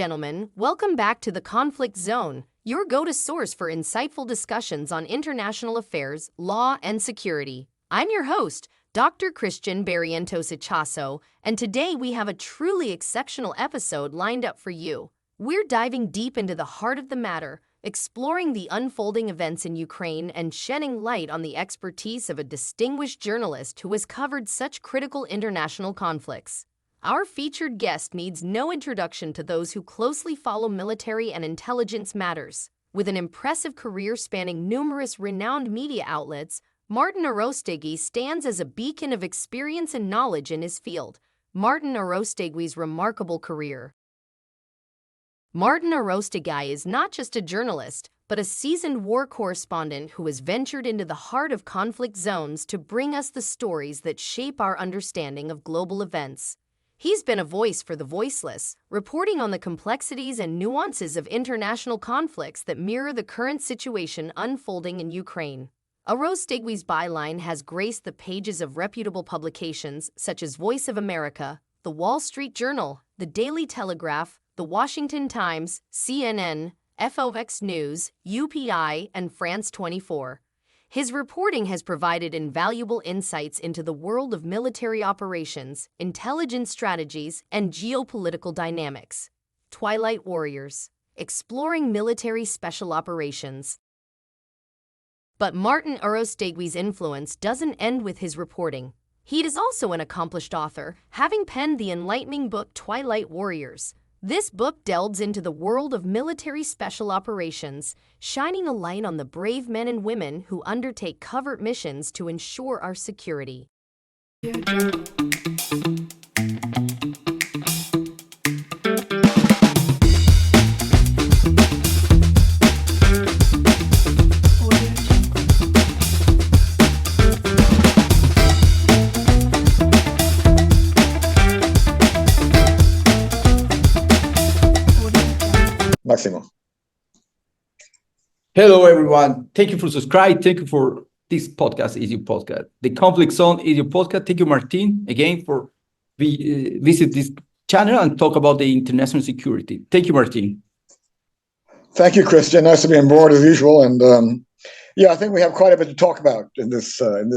Gentlemen, welcome back to the Conflict Zone, your go-to source for insightful discussions on international affairs, law, and security. I'm your host, Dr. Christian Barrientos Ichaso, and today we have a truly exceptional episode lined up for you. We're diving deep into the heart of the matter, exploring the unfolding events in Ukraine and shedding light on the expertise of a distinguished journalist who has covered such critical international conflicts. Our featured guest needs no introduction to those who closely follow military and intelligence matters. With an impressive career spanning numerous renowned media outlets, Martin Arostegui stands as a beacon of experience and knowledge in his field. Martin Arostegui's remarkable career. Martin Arostegui is not just a journalist, but a seasoned war correspondent who has ventured into the heart of conflict zones to bring us the stories that shape our understanding of global events. He's been a voice for the voiceless, reporting on the complexities and nuances of international conflicts that mirror the current situation unfolding in Ukraine. Arostegui's byline has graced the pages of reputable publications such as Voice of America, The Wall Street Journal, The Daily Telegraph, The Washington Times, CNN, FOX News, UPI, and France 24. His reporting has provided invaluable insights into the world of military operations, intelligence strategies, and geopolitical dynamics. Twilight Warriors, exploring military special operations. But Martin Arostegui's influence doesn't end with his reporting. He is also an accomplished author, having penned the enlightening book Twilight Warriors. This book delves into the world of military special operations, shining a light on the brave men and women who undertake covert missions to ensure our security. Máximo. Hello, everyone. Thank you for subscribing. Thank you for this podcast is your podcast. The Conflict Zone is your podcast. Thank you, Martin, again for visit this channel and talk about the international security. Thank you, Martin. Thank you, Christian. Nice to be on board as usual. And I think we have quite a bit to talk about in this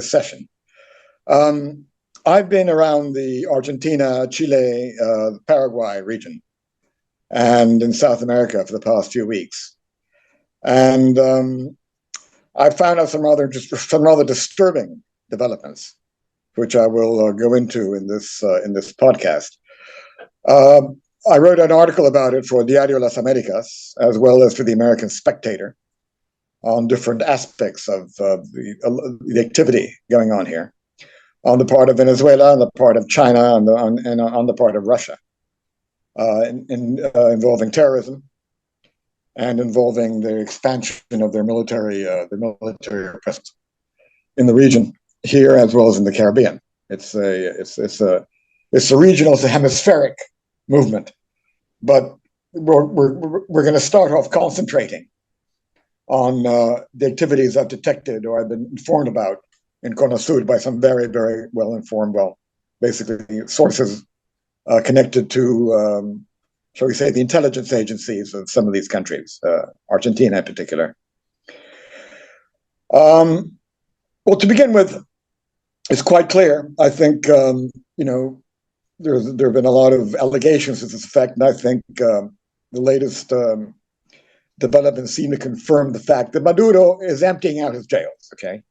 session. I've been around the Argentina, Chile, Paraguay region, and in South America for the past few weeks. And I found out some rather disturbing developments, which I will go into in this podcast. I wrote an article about it for Diario Las Americas, as well as for the American Spectator, on different aspects of the activity going on here, on the part of Venezuela, on the part of China, and on the part of Russia. Involving terrorism and involving the expansion of their military presence in the region here as well as in the Caribbean. It's a regional, it's a hemispheric movement, but we're going to start off concentrating on the activities I've detected or I've been informed about in Cono Sur by some very, very well informed, basically sources connected to, shall we say, the intelligence agencies of some of these countries, Argentina in particular. Well, to begin with, it's quite clear. I think, there have been a lot of allegations to this effect, and I think the latest developments seem to confirm the fact that Maduro is emptying out his jails, okay?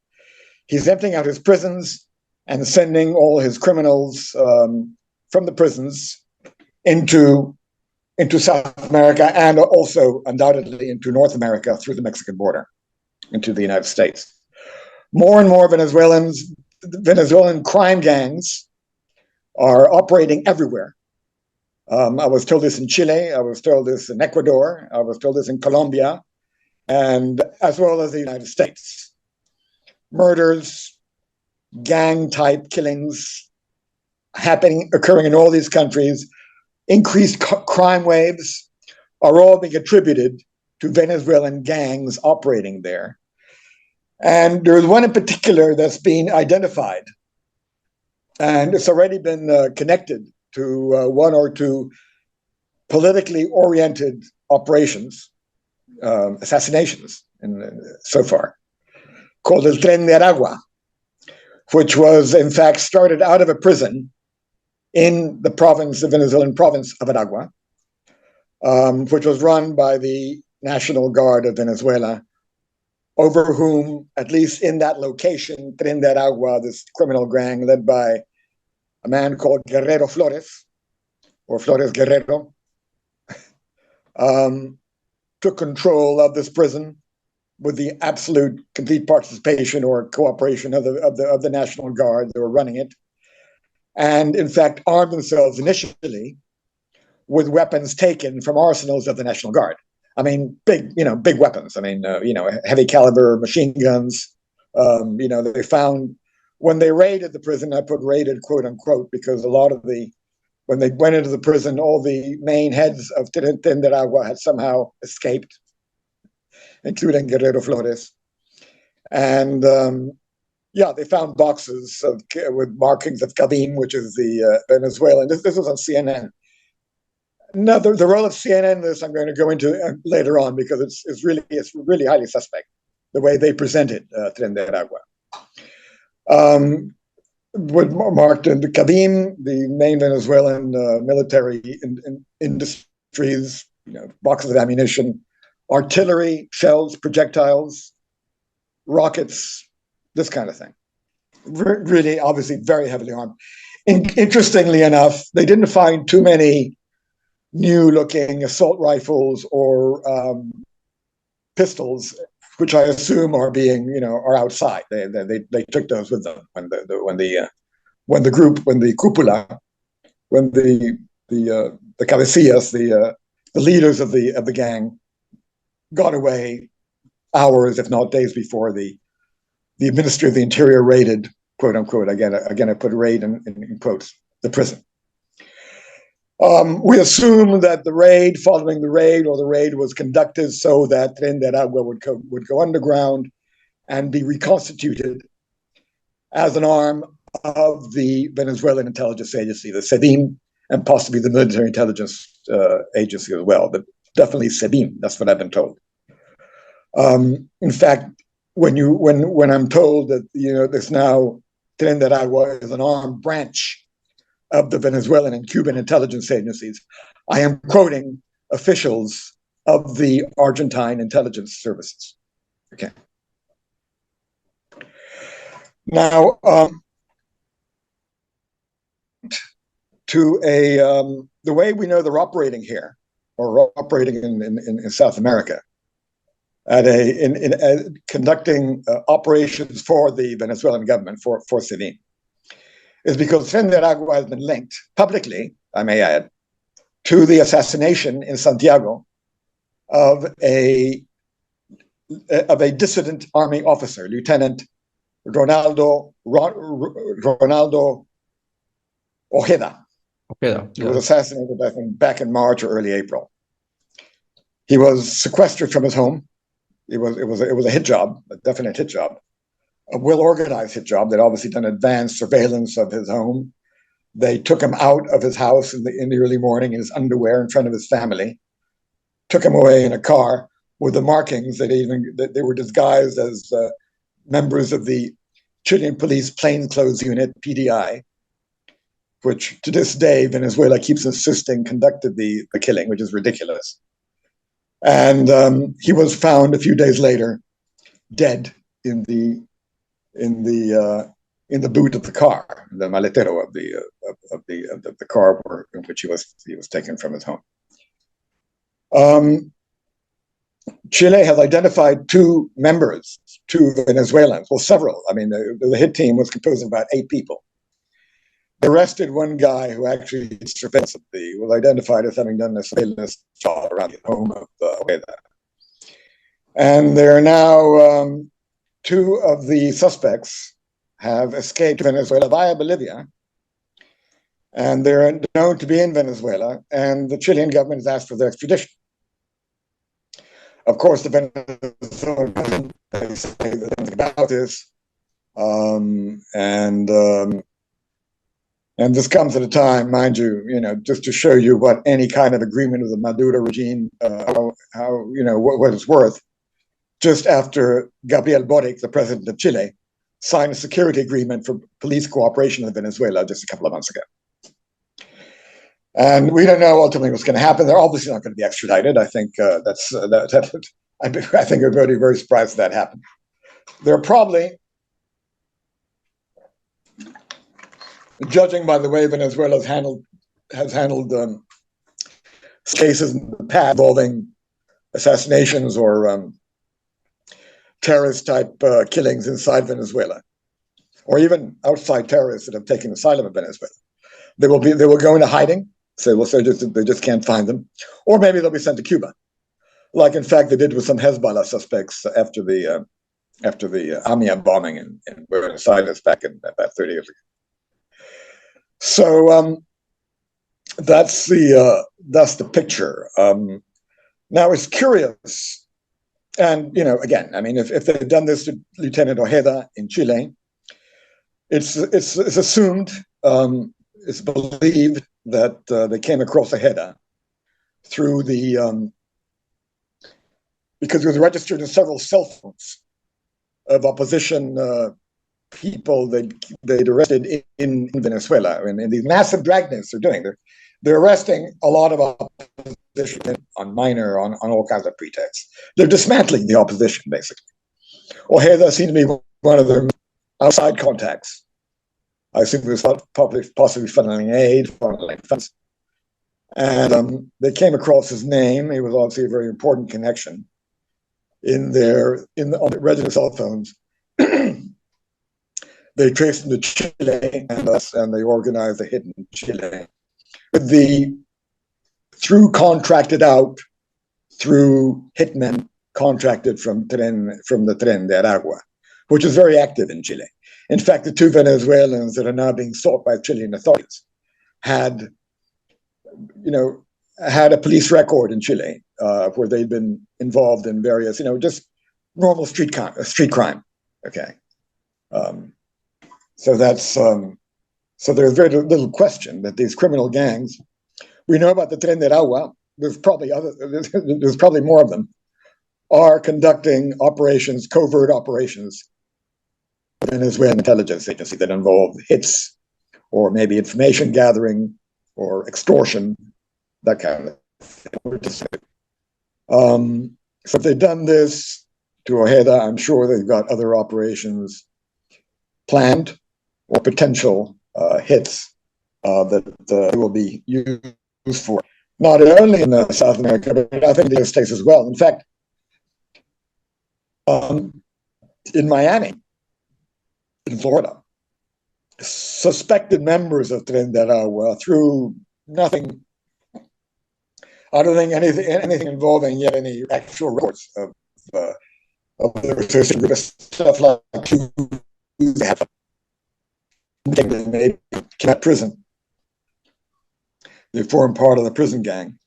He's emptying out his prisons and sending all his criminals from the prisons into South America and also undoubtedly into North America through the Mexican border, into the United States. More and more Venezuelan crime gangs are operating everywhere. I was told this in Chile, I was told this in Ecuador, I was told this in Colombia, and as well as the United States. Murders, gang-type killings, occurring in all these countries, increased crime waves are all being attributed to Venezuelan gangs operating there. And there's one in particular that's been identified, and it's already been connected to one or two politically oriented operations, assassinations so far, called the Tren de Aragua, which was in fact started out of a prison in the province, the Venezuelan province of Aragua, which was run by the National Guard of Venezuela, over whom, at least in that location, Tren de Aragua, this criminal gang led by a man called Guerrero Flores, or Flores Guerrero, took control of this prison with the absolute complete participation or cooperation of the National Guard that were running it, and in fact armed themselves initially with weapons taken from arsenals of the National Guard. I mean, big weapons. I mean, heavy caliber machine guns. They found, when they raided the prison, I put raided quote unquote, because a lot of when they went into the prison, all the main heads of Tren de Aragua had somehow escaped, including Guerrero Flores. And they found boxes with markings of cabim, which is the Venezuelan. This was on CNN. No, the role of CNN in this I'm going to go into later on, because it's really highly suspect the way they presented Tren de Aragua. With marked in the cabim, the main Venezuelan military industries, boxes of ammunition, artillery, shells, projectiles, rockets, this kind of thing. Really, obviously, very heavily armed. Interestingly enough, they didn't find too many new-looking assault rifles or pistols, which I assume are are outside. They took those with them when the cúpula, when the cabecillas, the leaders of the gang, got away hours, if not days, before the Ministry of the Interior raided, quote unquote. Again, I put raid in quotes, the prison. We assume that the raid was conducted so that Tren de Aragua would go underground and be reconstituted as an arm of the Venezuelan intelligence agency, the SEBIN, and possibly the military intelligence agency as well, but definitely SEBIN. That's what I've been told. In fact, when I'm told that there's now Tren de Aragua is an armed branch of the Venezuelan and Cuban intelligence agencies, I am quoting officials of the Argentine intelligence services. Okay. Now, the way we know they're operating here, or operating in South America, conducting operations for the Venezuelan government, for SEBIN, is because Tren de Aragua has been linked publicly, I may add, to the assassination in Santiago of a dissident army officer, Lieutenant Ronaldo Ojeda. He was assassinated, I think, back in March or early April. He was sequestered from his home. It was a hit job, a definite hit job. A well-organized hit job. They'd obviously done advanced surveillance of his home. They took him out of his house in the early morning in his underwear in front of his family, took him away in a car with the markings that they were disguised as members of the Chilean police plainclothes unit, PDI, which to this day Venezuela keeps insisting conducted the killing, which is ridiculous. And he was found a few days later, dead in the boot of the car, the maletero of the car in which he was taken from his home. Chile has identified two Venezuelans, well, several. I mean, the hit team was composed of about 8 people. They arrested one guy who actually was identified as having done a surveillance job around the home of Ojeda. And there are now 2 of the suspects have escaped Venezuela via Bolivia, and they're known to be in Venezuela, and the Chilean government has asked for their extradition. Of course, the Venezuelan government say about this, and And this comes at a time, mind you, just to show you what any kind of agreement with the Maduro regime, what it's worth. Just after Gabriel Boric, the president of Chile, signed a security agreement for police cooperation in Venezuela just a couple of months ago. And we don't know ultimately what's going to happen. They're obviously not going to be extradited. I think I think we're going to be very surprised if that happened. They're probably, judging by the way Venezuela has handled cases in the past involving assassinations or terrorist-type killings inside Venezuela, or even outside terrorists that have taken asylum in Venezuela. They will go into hiding. So they just can't find them, or maybe they'll be sent to Cuba, like in fact they did with some Hezbollah suspects after the Amia bombing in Buenos Aires back in about 30 years ago. So that's the picture. Now it's curious, and again, I mean, if they've done this to Lieutenant Ojeda in Chile, it's assumed, it's believed that they came across Ojeda through because it was registered in several cell phones of opposition people they'd arrested in Venezuela. And these massive dragnets they're doing, they're arresting a lot of opposition on minor, on all kinds of pretexts. They're dismantling the opposition, basically. Ojeda seemed to be one of their outside contacts. I assume he was possibly funneling aid, funneling funds. And they came across his name. He was obviously a very important connection on the registered cell phones. They traced him to Chile and they organized a hit in Chile. Contracted out through hitmen contracted from the TREN de Aragua, which is very active in Chile. In fact, the two Venezuelans that are now being sought by Chilean authorities had a police record in Chile where they'd been involved in various, just normal street crime. Okay, so there's very little question that these criminal gangs, we know about the Tren de Aragua. There's probably more of them, are conducting operations, covert operations, Venezuelan intelligence agency that involve hits or maybe information gathering or extortion, that kind of thing. So if they've done this to Ojeda, I'm sure they've got other operations planned or potential hits that will be used for, not only in South America, but I think the United States as well. In fact, in Miami, in Florida, suspected members of Tren de Aragua through nothing. I don't think anything involving yet any actual records of the stuff like they have maybe at prison. They formed part of the prison gang.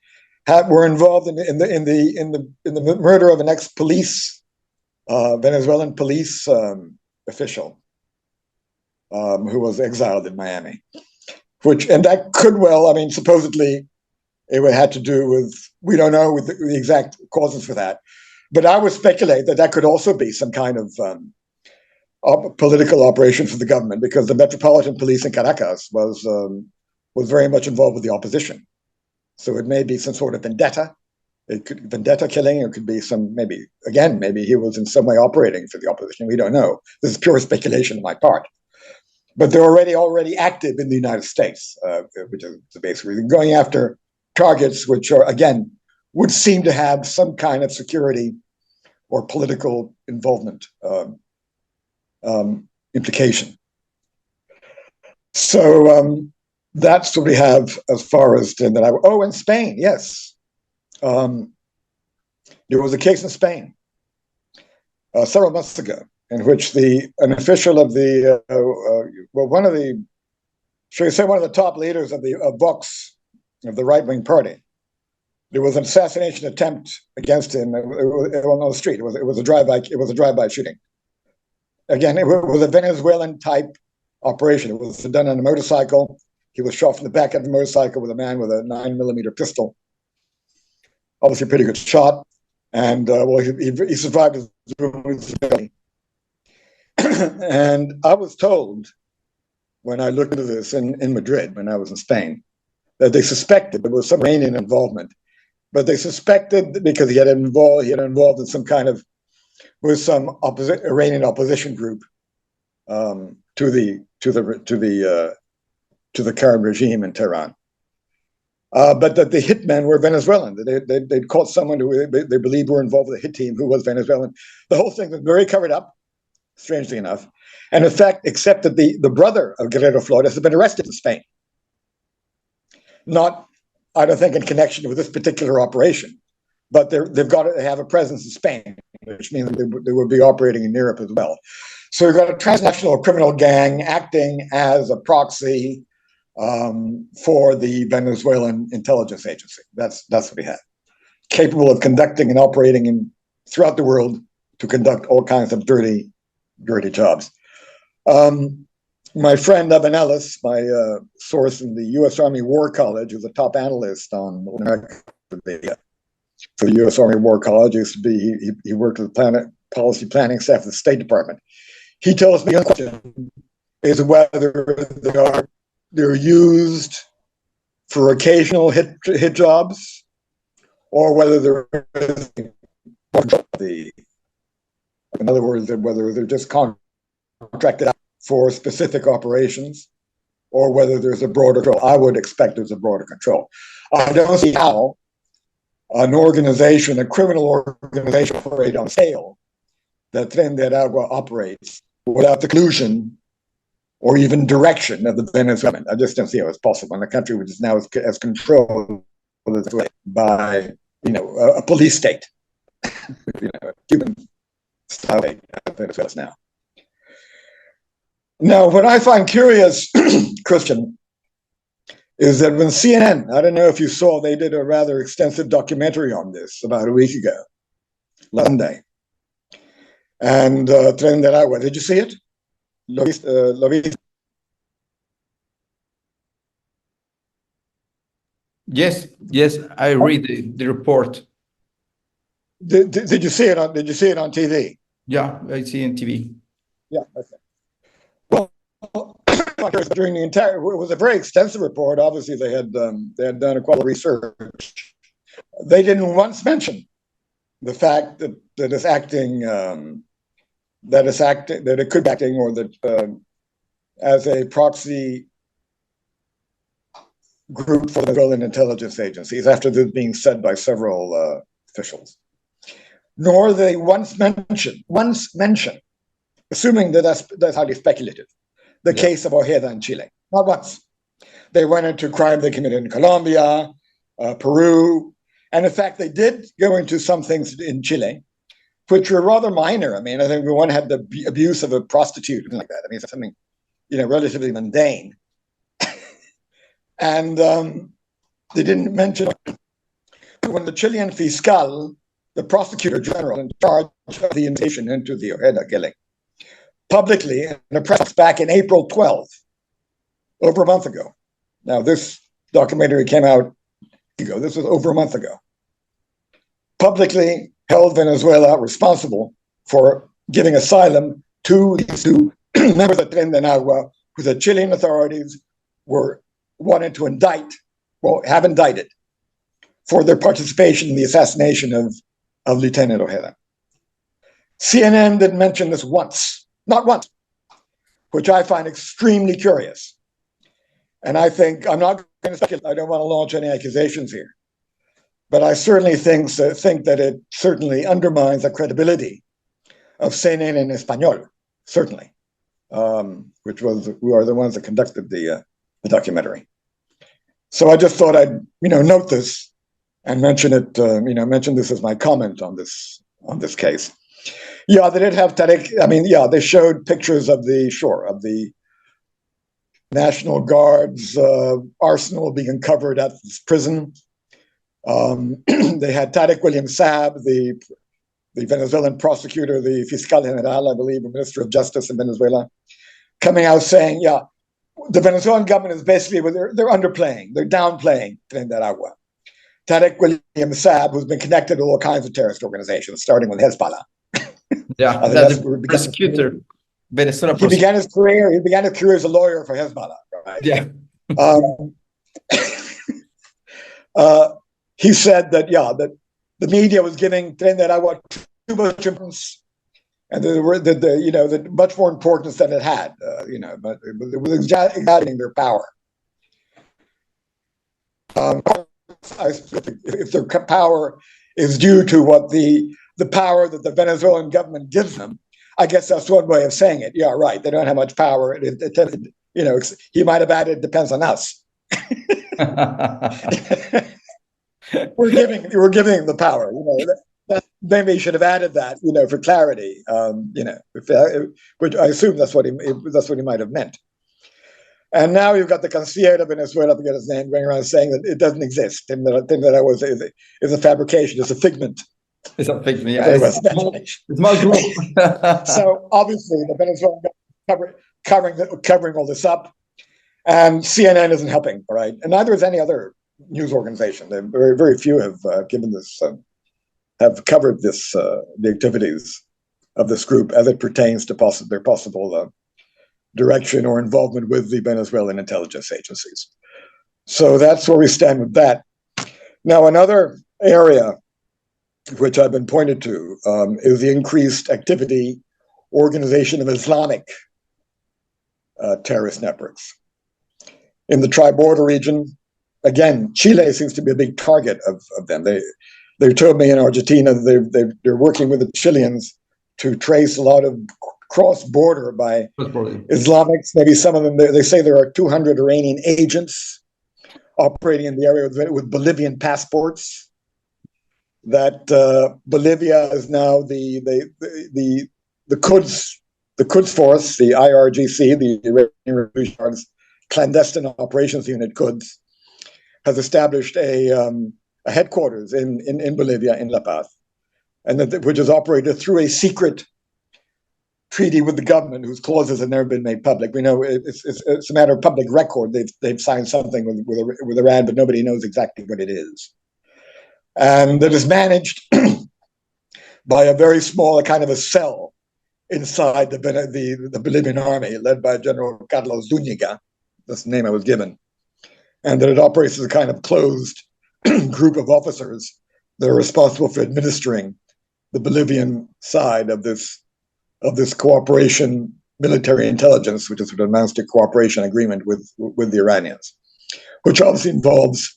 Were involved in the murder of an ex-police Venezuelan police official who was exiled in Miami, and that could well, I mean, supposedly it would have to do with, we don't know with the exact causes for that, but I would speculate that could also be some kind of political operation for the government, because the Metropolitan Police in Caracas was very much involved with the opposition. So it may be some sort of vendetta. It could be vendetta killing. It could be maybe he was in some way operating for the opposition. We don't know. This is pure speculation on my part. But they're already active in the United States, which is basically going after targets which are, again, would seem to have some kind of security or political involvement implication. So that's what we have as far as in Spain, yes. There was a case in Spain several months ago in which an official of one of the top leaders of Vox, of the right-wing party, there was an assassination attempt against him on the street. It was a drive-by shooting. Again, it was a Venezuelan type operation. It was done on a motorcycle. He was shot from the back of the motorcycle with a man with a 9mm pistol. Obviously, a pretty good shot. And he survived his wounds. And I was told when I looked into this in Madrid, when I was in Spain, that they suspected there was some Iranian involvement. But they suspected because he had involved in some kind of with some Iranian opposition group to the current regime in Tehran. But that the hitmen were Venezuelan. They'd caught someone who they believed were involved with the hit team who was Venezuelan. The whole thing was very covered up, strangely enough. And in fact, except that the brother of Guerrero Flores has been arrested in Spain. Not, I don't think, in connection with this particular operation, but they've got to have a presence in Spain, which means they would be operating in Europe as well. So you've got a transnational criminal gang acting as a proxy for the Venezuelan intelligence agency. That's what we have. Capable of conducting and operating throughout the world to conduct all kinds of dirty jobs. My friend Analyst, my source in the U.S. Army War College, who's a top analyst on America for the U.S. Army War College, he worked with the policy planning staff of the State Department. He tells me the question is whether they're used for occasional hit jobs, or whether in other words, whether they're just contracted out for specific operations, or whether there's a broader control. I would expect there's a broader control. I don't see how an organization, a criminal organization, operate on scale that Tren de Aragua operates without the collusion or even direction of the Venezuelan. I just don't see how it's possible in a country which is now as controlled by a police state, Cuban style Venezuela now. Now, what I find curious, Christian, is that when CNN, I don't know if you saw, they did a rather extensive documentary on this about a week ago, Monday. And Tren de Aragua, did you see it? Yes, I read the report. Did you see it on? Did you see it on TV? Yeah, I see it on TV. Yeah. Okay. Well, during the entire, it was a very extensive report. Obviously, they had done a quite a research. They didn't once mention the fact that it's acting, that it could be acting, or that as a proxy group for the Venezuelan intelligence agencies, after this being said by several officials. Nor they once mention, assuming that that's highly speculative, the case of Ojeda in Chile. Not once. They went into crime they committed in Colombia, Peru, and in fact, they did go into some things in Chile, which were rather minor. I mean, I think one had the abuse of a prostitute, something like that. I mean, something, relatively mundane. And they didn't mention when the Chilean fiscal, the prosecutor general in charge of the investigation into the Ojeda killing, publicly in a press back in April 12th, over a month ago. Now, this documentary came out ago. This was over a month ago. Publicly held Venezuela responsible for giving asylum to these two members of Tren de Aragua, who the Chilean authorities wanted to have indicted for their participation in the assassination of Lieutenant Ojeda. CNN didn't mention this once, not once, which I find extremely curious. And I think, I'm not going to speculate, I don't want to launch any accusations here, but I certainly think that it certainly undermines the credibility of CNN en Español, certainly, who are the ones that conducted the documentary. So I just thought I'd, note this and mention it, mention this as my comment on this case. Yeah, they did have they showed pictures of the National Guard's arsenal being uncovered at this prison. They had Tarek William Saab, the Venezuelan prosecutor, the Fiscal General, I believe, the Minister of Justice in Venezuela, coming out saying, the Venezuelan government is basically, they're underplaying, they're downplaying Tren de Aragua. Tarek William Saab, who's been connected to all kinds of terrorist organizations, starting with Hezbollah. Yeah, that's the prosecutor. Venezuela he began his career as a lawyer for Hezbollah. Right? Yeah. He said that that the media was giving Tren de Aragua too much importance, and that much more importance than it had. But it was exaggerating their power. If their power is due to what the power that the Venezuelan government gives them, I guess that's one way of saying it. Yeah, right. They don't have much power. He might have added, depends on us. we're giving the power. Maybe he should have added that, for clarity. Which I assume that's what he might have meant. And now you've got the Canciller de Venezuela, I forget his name, going around saying that it doesn't exist. That is a fabrication. It's a figment. It's a figment. Yeah, it's small group. So obviously the Venezuelan government covering all this up, and CNN isn't helping. All right, and neither is any other news organization. Very, very few have given this, have covered this, the activities of this group as it pertains to their possible direction or involvement with the Venezuelan intelligence agencies. So that's where we stand with that. Now, another area which I've been pointed to is the increased activity, organization of Islamic terrorist networks. In the tri-border region, again, Chile seems to be a big target of them. They told me in Argentina they're working with the Chileans to trace a lot of cross-border by Islamics. Maybe some of them, they say there are 200 Iranian agents operating in the area with Bolivian passports. That Bolivia is now the Quds force, the IRGC, the Iranian Revolutionary Guard's clandestine operations unit, Quds, has established a headquarters in Bolivia, in La Paz, and which is operated through a secret treaty with the government whose clauses have never been made public. We know it's a matter of public record. They've signed something with Iran, but nobody knows exactly what it is. And that is managed by a very small kind of a cell inside the Bolivian army, led by General Carlos Zúñiga. That's the name I was given. And that it operates as a kind of closed group of officers that are responsible for administering the Bolivian side of this cooperation, military intelligence, which is what amounts to cooperation agreement with the Iranians, which obviously involves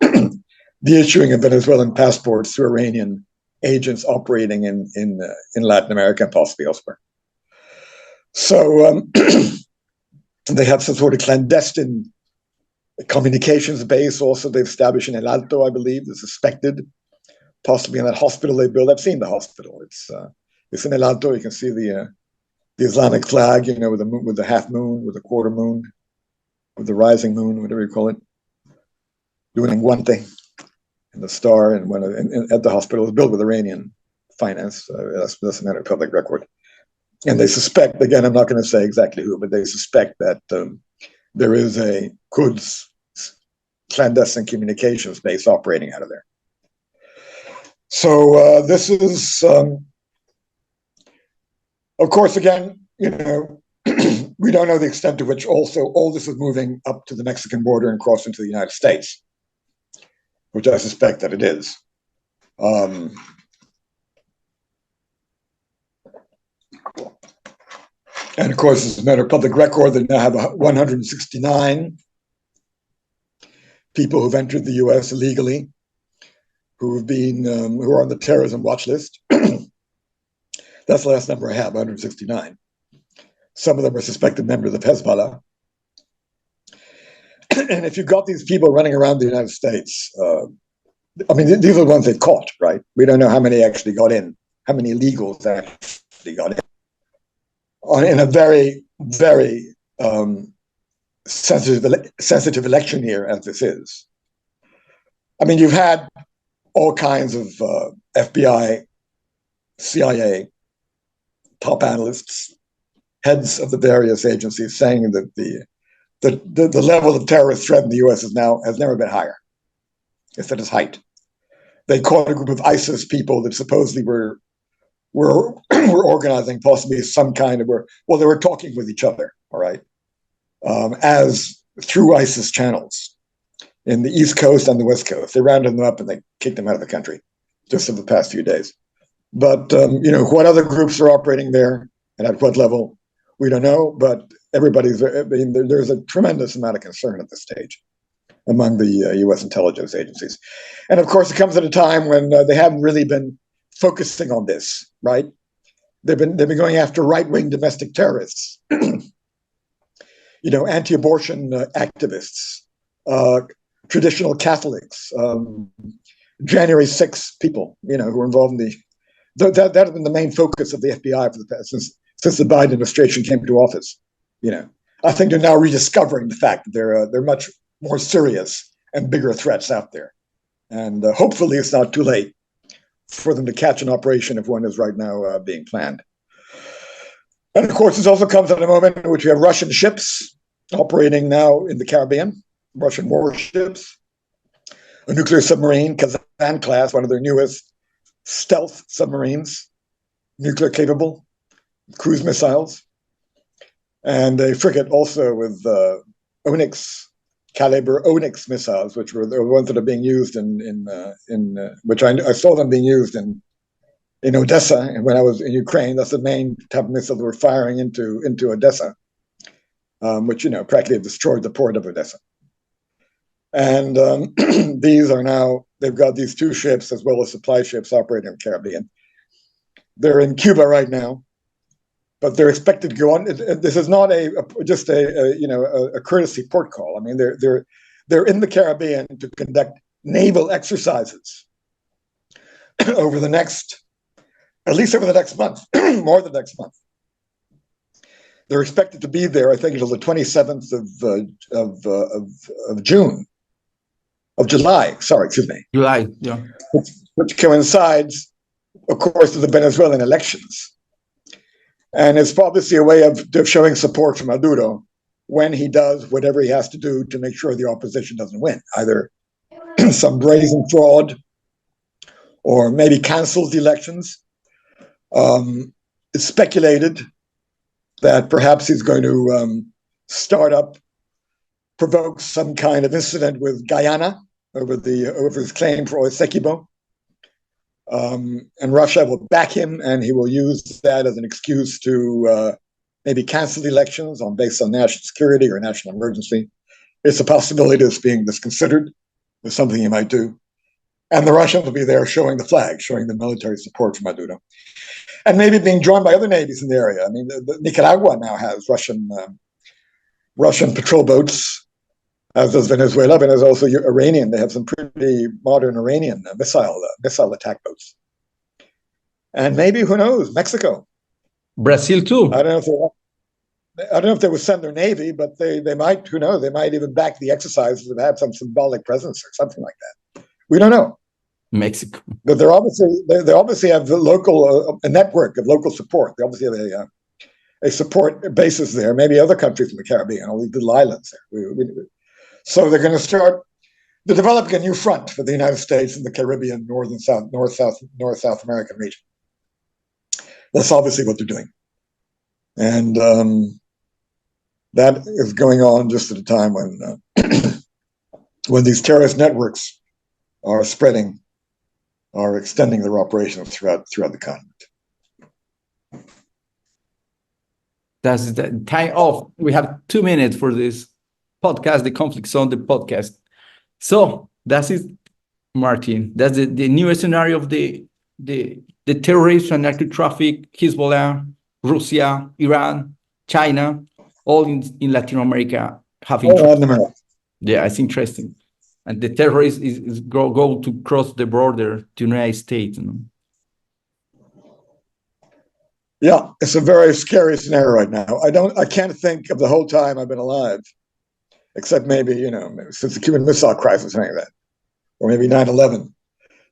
the issuing of Venezuelan passports to Iranian agents operating in Latin America and possibly elsewhere. So they have some sort of clandestine communications base. Also, they've established in El Alto, I believe, the suspected, possibly in that hospital they built. I've seen the hospital. It's in El Alto. You can see the Islamic flag, with the half moon, with the quarter moon, with the rising moon, whatever you call it, doing one thing. And the star at the hospital is built with Iranian finance. That's a matter of public record. And they suspect, again, I'm not going to say exactly who, but they suspect that there is a Quds clandestine communications base operating out of there. So this is, of course, again, we don't know the extent to which also all this is moving up to the Mexican border and cross into the United States, which I suspect that it is. And of course, it's a matter of public record. They now have 169 people who've entered the U.S. illegally, who are on the terrorism watch list. That's the last number I have, 169. Some of them are suspected members of Hezbollah. And if you've got these people running around the United States, these are the ones they caught, right? We don't know how many actually got in, how many illegals actually got in. In a very, very sensitive election year as this is. You've had all kinds of FBI, CIA, top analysts, heads of the various agencies saying that the level of terrorist threat in the U.S. has never been higher. It's at its height. They caught a group of ISIS people that supposedly were organizing possibly some kind of they were talking with each other, all right, as through ISIS channels in the East Coast and the West Coast. They rounded them up and they kicked them out of the country just in the past few days. But what other groups are operating there and at what level, we don't know. But there's a tremendous amount of concern at this stage among the U.S. intelligence agencies. And of course, it comes at a time when they haven't really been focusing on this, right? They've been going after right-wing domestic terrorists, anti-abortion activists, traditional Catholics, January 6 people, who are involved in that has been the main focus of the FBI for the past since the Biden administration came to office. I think they're now rediscovering the fact that they're much more serious and bigger threats out there, and hopefully it's not too late for them to catch an operation if one is right now being planned. And of course, this also comes at a moment in which we have Russian ships operating now in the Caribbean, Russian warships, a nuclear submarine, Kazan class, one of their newest stealth submarines, nuclear capable, cruise missiles, and a frigate also with caliber Onyx missiles, which were the ones that are being used which I saw them being used in Odessa, and when I was in Ukraine. That's the main type of missile that were firing into Odessa, which practically destroyed the port of Odessa. And they've got these two ships as well as supply ships operating in the Caribbean. They're in Cuba right now, but they're expected to go on. This is not just a courtesy port call. I mean, they're in the Caribbean to conduct naval exercises over the next month, more than next month. They're expected to be there, I think, until the 27th of July. Sorry, excuse me. July, yeah. Which coincides, of course, with the Venezuelan elections. And it's obviously a way of showing support for Maduro when he does whatever he has to do to make sure the opposition doesn't win, either some brazen fraud or maybe cancels the elections. It's speculated that perhaps he's going to provoke some kind of incident with Guyana over his claim for Essequibo. And Russia will back him, and he will use that as an excuse to maybe cancel the elections based on national security or national emergency. It's a possibility that's being considered. It's something he might do. And the Russians will be there showing the flag, showing the military support for Maduro. And maybe being joined by other navies in the area. I mean, Nicaragua now has Russian patrol boats, as does Venezuela. Venezuela is also Iranian. They have some pretty modern Iranian missile attack boats. And maybe, who knows, Mexico. Brazil too. I don't know if they would send their navy, but they might, who knows, they might even back the exercises and have some symbolic presence or something like that. We don't know. Mexico. But they obviously have a network of local support. They obviously have a support basis there. Maybe other countries in the Caribbean, all these little islands there. So they're going to start developing a new front for the United States in the Caribbean, North South American region. That's obviously what they're doing, and that is going on just at a time when these terrorist networks are extending their operations throughout the continent. That's the time off. We have 2 minutes for this podcast, the conflict zone, the podcast. So that's it, Martin. That's the new scenario of the terrorists and narco traffic, Hezbollah, Russia, Iran, China, all in Latin America have interest. Yeah, it's interesting. And the terrorists is go to cross the border to the United States. Yeah, it's a very scary scenario right now. I can't think of the whole time I've been alive, except maybe since the Cuban Missile Crisis, something like that, or maybe 9/11.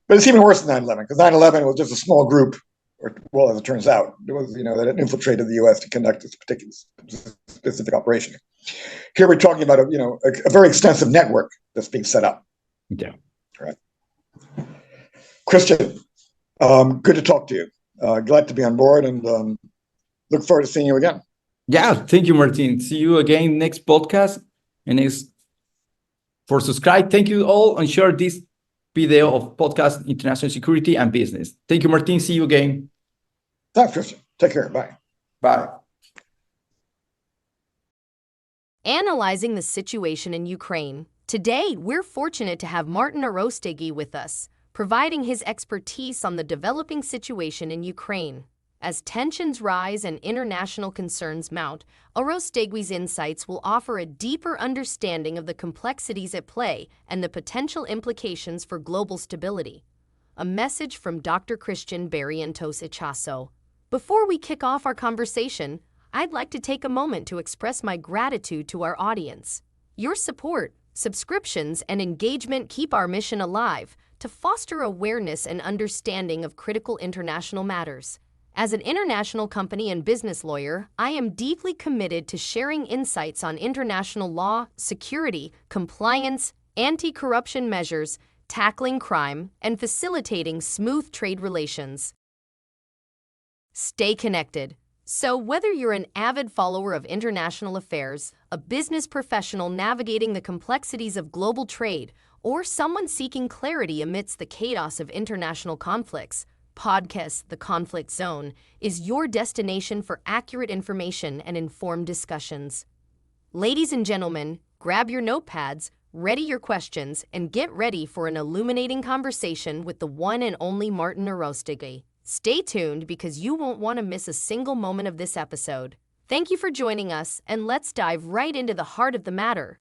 But it's even worse than 9/11, because 9/11 was just a small group, as it turns out, it was that had infiltrated the U.S. to conduct this particular specific operation. Here we're talking about a very extensive network that's being set up. Yeah. Right. Christian, good to talk to you. Glad to be on board, and look forward to seeing you again. Yeah, thank you, Martin. See you again next podcast. And for subscribe, thank you all, and share this video of podcast International Security and Business. Thank you, Martin. See you again. Thanks, Christian. Take care. Bye. Bye. Analyzing the situation in Ukraine. Today, we're fortunate to have Martin Arostegui with us, providing his expertise on the developing situation in Ukraine. As tensions rise and international concerns mount, Arostegui's insights will offer a deeper understanding of the complexities at play and the potential implications for global stability. A message from Dr. Christian Barrientos Ichaso. Before we kick off our conversation, I'd like to take a moment to express my gratitude to our audience. Your support, subscriptions, and engagement keep our mission alive to foster awareness and understanding of critical international matters. As an international company and business lawyer, I am deeply committed to sharing insights on international law, security, compliance, anti-corruption measures, tackling crime, and facilitating smooth trade relations. Stay connected. So whether you're an avid follower of international affairs, a business professional navigating the complexities of global trade, or someone seeking clarity amidst the chaos of international conflicts, podcast The Conflict Zone is your destination for accurate information and informed discussions. Ladies and gentlemen, grab your notepads, ready your questions, and get ready for an illuminating conversation with the one and only Martin Arostegui. Stay tuned because you won't want to miss a single moment of this episode. Thank you for joining us, and let's dive right into the heart of the matter.